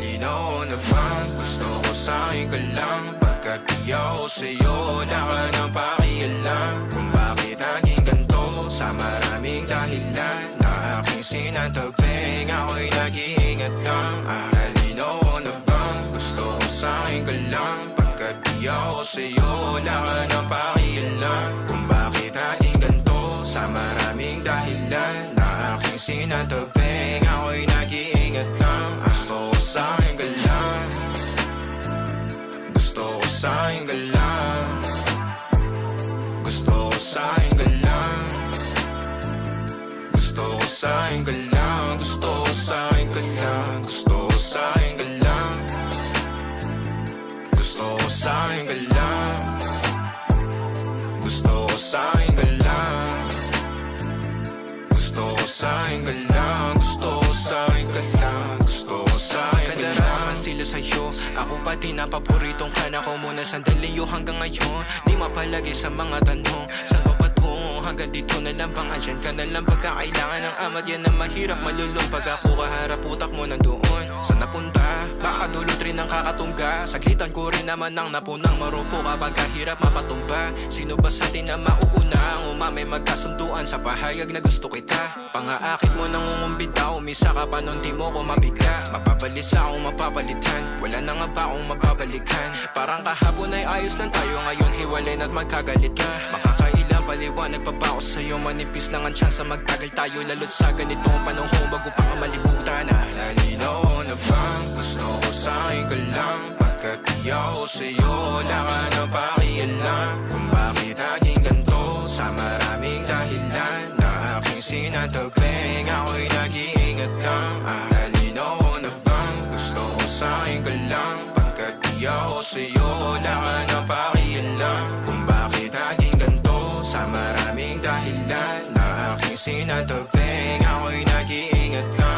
Nalinaw na bang gusto ko sa'yo ka lang? Pagkat di ako sa'yo, wala ka nang pakialam. Kung bakit naging ganito sa maraming dahilan na aking sinantabing, ako'y nag-iingat lang. Nalinaw na bang gusto ko sa'yo ka lang? Pagkat di ako sa'yo, wala ka nang pakialam. Kung bakit naging ganito sa maraming dahilan na aking sinantabing, ako'y nag-iingat lang. Gusto ko sa'yo ka lang, gusto ko sa'yo ka lang, gusto ko sa'yo ka lang, gusto ko sa'yo ka lang, gusto ko sa'yo ka lang, gusto ko sa'yo ka lang, gusto ko sa'yo ka lang, gusto ko sa'yo ka lang, gusto ko sa'yo ka lang, gusto ko sa'yo ka lang, gusto ko sa'yo ka lang. Sila sa'yo, ako pa din ang paboritong ka na ko muna sandali yo hanggang ngayon. Di mapalagi sa mga tanong, saan pa patungo? Hanggang dito na lang bang andyan ka na lang pagkakailangan ng amat? Yan ang mahirap malulong pag ako kaharap utak mo nandoon. Saan napunta? Baka dulot rin ang kakatungga. Saglitan ko rin naman ang napunang marupo kapag kahirap mapatumba. Sino ba sa atin na mauuna ang umamay magkasunduan sa pahayag na gusto kita? Pangaakit mo nang ungumbita, umisa ka pa nun di mo ko mabigla. Mapapalis akong mapapalitan, wala na nga ba akong mababalikan? Parang kahapon ay ayos lang tayo, ngayon hiwalay na't magkagalit na. Makakailang paliwanag pa ba ako sa'yo? Manipis lang ang tsansa magtagal tayo, lalo't sa ganitong panahon bago pa ka malibutan na. Nalinaw na bang gusto ko sa'yo ka lang? Pagkat di ako sa'yo, wala ka nang pakialam. Kung bakit naging ganito sa maraming dahilan na aking sinantabing, ako'y nag-iingat lang. Nalinaw na bang gusto ko sa'yo ka lang? Pagkat di ako sa'yo, wala ka nang pakialam. Kung bakit naging ganito sa maraming dahilan na aking sinantabing, ako'y nag-iingat lang.